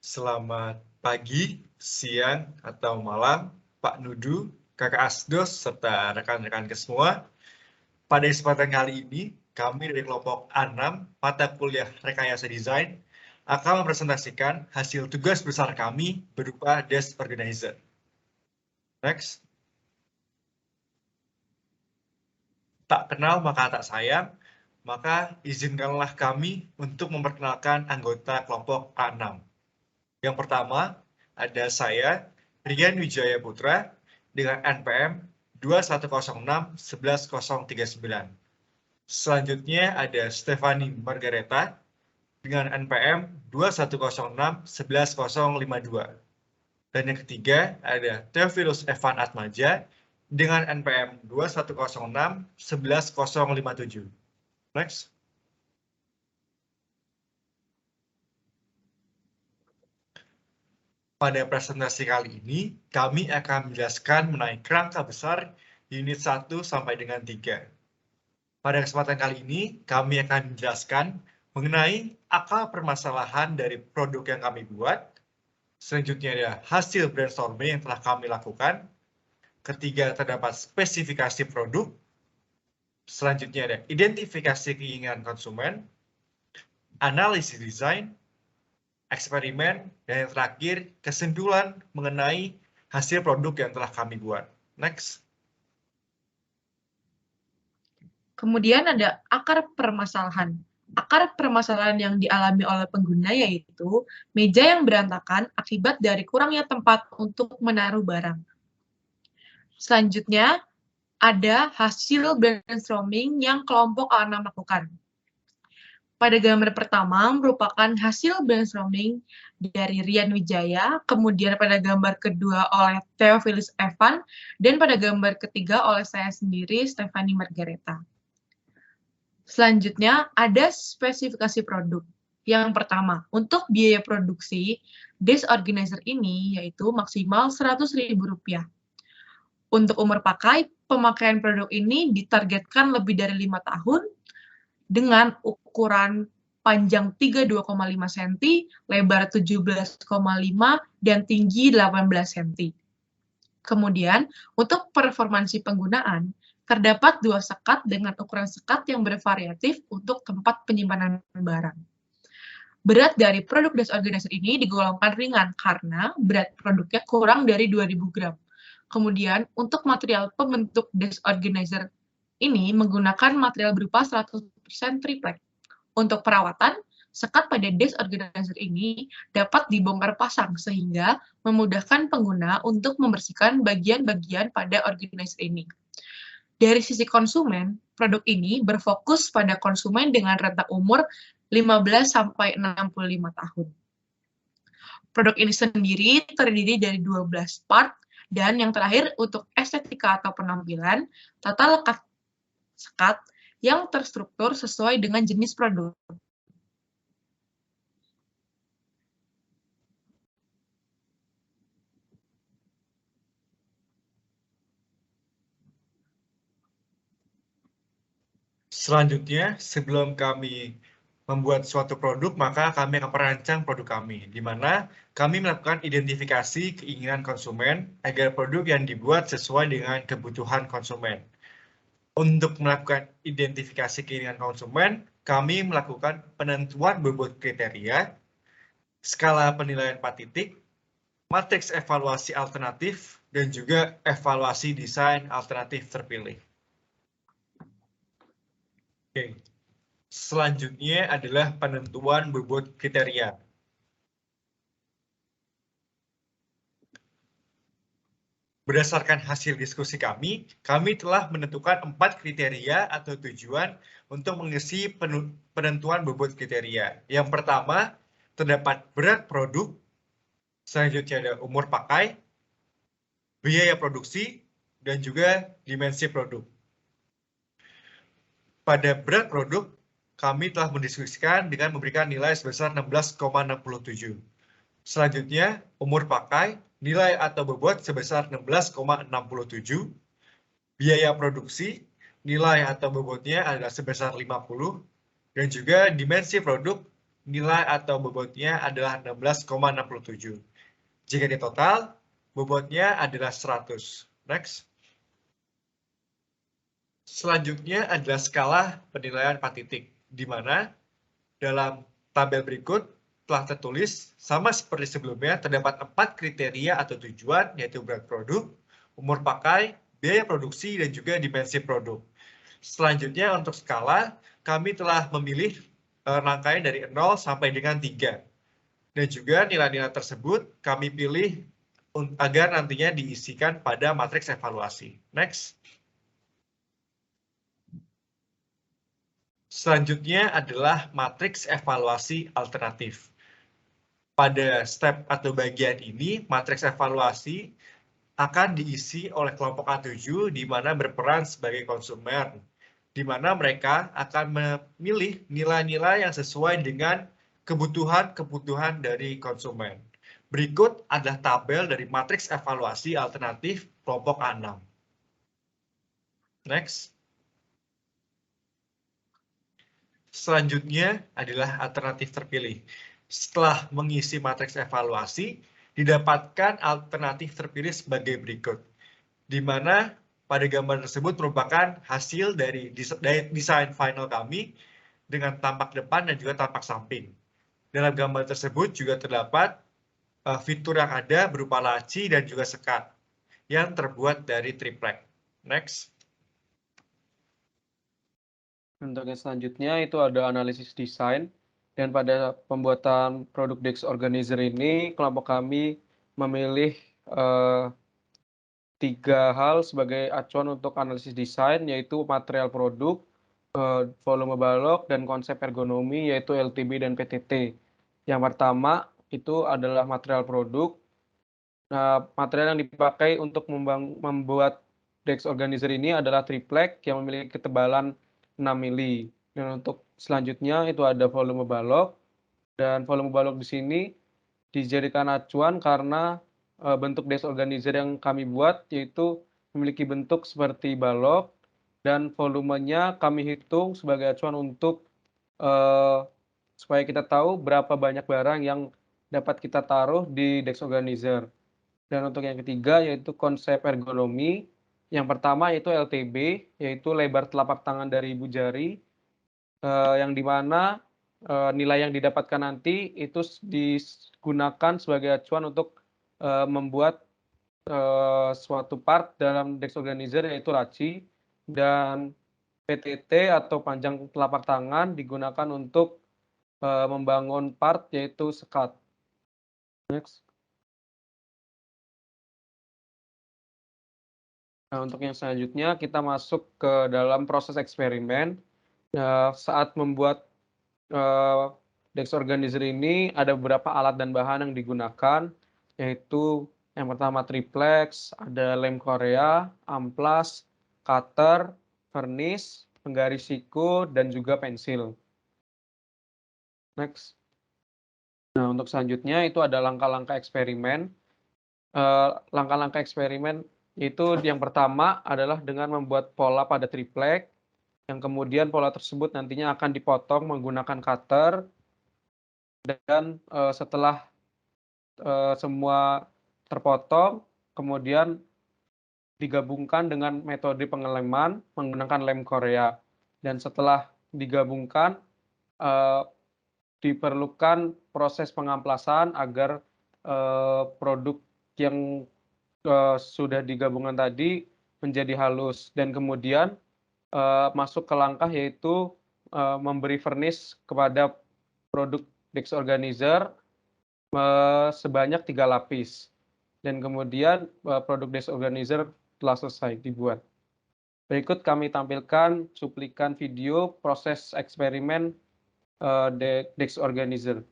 Selamat pagi, siang, atau malam, Pak Nudu, Kakak Asdos, serta rekan-rekan semua. Pada kesempatan kali ini, kami dari kelompok A6, mata kuliah Rekayasa Desain, akan mempresentasikan hasil tugas besar kami berupa Desk Organizer. Next. Tak kenal maka tak sayang, maka izinkanlah kami untuk memperkenalkan anggota kelompok A6. Yang pertama, ada saya, Rian Wijaya Putra, dengan NPM 2106-11039. Selanjutnya ada Stefani Margareta, dengan NPM 2106-11052. Dan yang ketiga ada Theophilus Evan Atmaja, dengan NPM 2106-11057. Next. Pada presentasi kali ini, kami akan menjelaskan mengenai kerangka besar unit 1 sampai dengan 3. Pada kesempatan kali ini, kami akan menjelaskan mengenai akar permasalahan dari produk yang kami buat. Selanjutnya ada hasil brainstorming yang telah kami lakukan. Ketiga, terdapat spesifikasi produk. Selanjutnya ada identifikasi keinginan konsumen, analisis desain, eksperimen, dan yang terakhir, kesimpulan mengenai hasil produk yang telah kami buat. Next. Kemudian ada akar permasalahan. Akar permasalahan yang dialami oleh pengguna yaitu meja yang berantakan akibat dari kurangnya tempat untuk menaruh barang. Selanjutnya, ada hasil brainstorming yang kelompok A6 lakukan. Pada gambar pertama merupakan hasil brainstorming dari Rian Wijaya, kemudian pada gambar kedua oleh Theophilus Evan, dan pada gambar ketiga oleh saya sendiri, Stefani Margareta. Selanjutnya, ada spesifikasi produk. Yang pertama, untuk biaya produksi, Desk Organizer ini yaitu maksimal Rp100.000. Untuk umur pakai, pemakaian produk ini ditargetkan lebih dari 5 tahun dengan ukuran panjang 32,5 cm, lebar 17,5 dan tinggi 18 cm. Kemudian, untuk performansi penggunaan, terdapat 2 sekat dengan ukuran sekat yang bervariatif untuk tempat penyimpanan barang. Berat dari produk Desk Organizer ini digolongkan ringan karena berat produknya kurang dari 2.000 gram. Kemudian, untuk material pembentuk Desk Organizer ini menggunakan material berupa 100% triplek. Untuk perawatan, sekat pada Desk Organizer ini dapat dibongkar pasang sehingga memudahkan pengguna untuk membersihkan bagian-bagian pada organizer ini. Dari sisi konsumen, produk ini berfokus pada konsumen dengan rentang umur 15-65 tahun. Produk ini sendiri terdiri dari 12 part, dan yang terakhir untuk estetika atau penampilan, tata letak sekat yang terstruktur sesuai dengan jenis produk. Selanjutnya, sebelum kami membuat suatu produk, maka kami akan merancang produk kami, di mana kami melakukan identifikasi keinginan konsumen agar produk yang dibuat sesuai dengan kebutuhan konsumen. Untuk melakukan identifikasi keinginan konsumen, kami melakukan penentuan bobot kriteria, skala penilaian 4 titik, matriks evaluasi alternatif, dan juga evaluasi desain alternatif terpilih. Oke. Selanjutnya adalah penentuan bobot kriteria. Berdasarkan hasil diskusi kami telah menentukan 4 kriteria atau tujuan untuk mengisi penentuan bobot kriteria. Yang pertama, terdapat berat produk, selanjutnya ada umur pakai, biaya produksi, dan juga dimensi produk. Pada berat produk, kami telah mendiskusikan dengan memberikan nilai sebesar 16,67. Selanjutnya, umur pakai, nilai atau bobot sebesar 16,67. Biaya produksi, nilai atau bobotnya adalah sebesar 50. Dan juga dimensi produk, nilai atau bobotnya adalah 16,67. Jika di total, bobotnya adalah 100. Next. Selanjutnya adalah skala penilaian 4 titik, di mana dalam tabel berikut telah tertulis sama seperti sebelumnya terdapat 4 kriteria atau tujuan, yaitu berat produk, umur pakai, biaya produksi, dan juga dimensi produk. Selanjutnya untuk skala, kami telah memilih rangkaian dari 0 sampai dengan 3. Dan juga nilai-nilai tersebut kami pilih agar nantinya diisikan pada matriks evaluasi. Next. Selanjutnya adalah matriks evaluasi alternatif. Pada step atau bagian ini, matriks evaluasi akan diisi oleh kelompok A7 di mana berperan sebagai konsumen, di mana mereka akan memilih nilai-nilai yang sesuai dengan kebutuhan-kebutuhan dari konsumen. Berikut adalah tabel dari matriks evaluasi alternatif kelompok A6. Next. Selanjutnya adalah alternatif terpilih. Setelah mengisi matriks evaluasi, didapatkan alternatif terpilih sebagai berikut, di mana pada gambar tersebut merupakan hasil dari desain final kami dengan tampak depan dan juga tampak samping. Dalam gambar tersebut juga terdapat fitur yang ada berupa laci dan juga sekat yang terbuat dari triplek. Next. Untuk yang selanjutnya itu ada analisis desain, dan pada pembuatan produk DEX Organizer ini kelompok kami memilih 3 hal sebagai acuan untuk analisis desain, yaitu material produk, volume balok, dan konsep ergonomi, yaitu LTB dan PTT. Yang pertama itu adalah material produk. Nah, material yang dipakai untuk membuat DEX Organizer ini adalah triplek yang memiliki ketebalan 6 mili. Dan untuk selanjutnya itu ada volume balok, dan volume balok di sini dijadikan acuan karena bentuk DEX Organizer yang kami buat yaitu memiliki bentuk seperti balok, dan volumenya kami hitung sebagai acuan untuk supaya kita tahu berapa banyak barang yang dapat kita taruh di DEX Organizer. Dan untuk yang ketiga yaitu konsep ergonomi. Yang pertama yaitu LTB, yaitu lebar telapak tangan dari ibu jari, yang dimana nilai yang didapatkan nanti itu digunakan sebagai acuan untuk membuat suatu part dalam DEX Organizer yaitu laci, dan PTT atau panjang telapak tangan digunakan untuk membangun part yaitu sekat. Next. Nah, untuk yang selanjutnya kita masuk ke dalam proses eksperimen. Saat membuat DEX Organizer ini ada beberapa alat dan bahan yang digunakan, yaitu yang pertama triplex, ada lem Korea, amplas, cutter, vernis, penggaris siku, dan juga pensil. Next. Nah, untuk selanjutnya itu ada langkah-langkah eksperimen. Langkah-langkah eksperimen itu yang pertama adalah dengan membuat pola pada triplek, yang kemudian pola tersebut nantinya akan dipotong menggunakan cutter, dan setelah semua terpotong, kemudian digabungkan dengan metode pengeleman menggunakan lem Korea. Dan setelah digabungkan, diperlukan proses pengamplasan agar produk yang sudah digabungkan tadi menjadi halus, dan kemudian masuk ke langkah yaitu memberi vernis kepada produk DEX Organizer sebanyak 3 lapis, dan kemudian produk DEX Organizer telah selesai dibuat. Berikut kami tampilkan cuplikan video proses eksperimen DEX Organizer.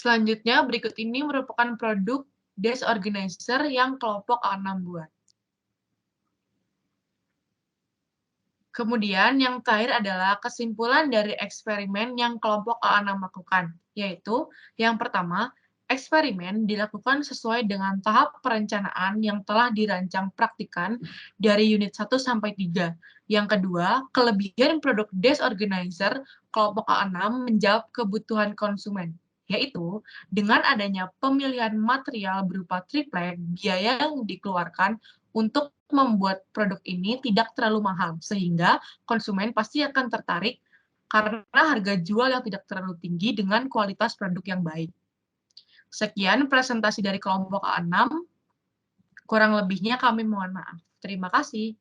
Selanjutnya, berikut ini merupakan produk desk organizer yang kelompok A6 buat. Kemudian yang terakhir adalah kesimpulan dari eksperimen yang kelompok A6 lakukan, yaitu yang pertama, eksperimen dilakukan sesuai dengan tahap perencanaan yang telah dirancang praktikan dari unit 1 sampai 3. Yang kedua, kelebihan produk desk organizer kelompok A6 menjawab kebutuhan konsumen, yaitu dengan adanya pemilihan material berupa triplek, biaya yang dikeluarkan untuk membuat produk ini tidak terlalu mahal, sehingga konsumen pasti akan tertarik karena harga jual yang tidak terlalu tinggi dengan kualitas produk yang baik. Sekian presentasi dari kelompok A6, kurang lebihnya kami mohon maaf. Terima kasih.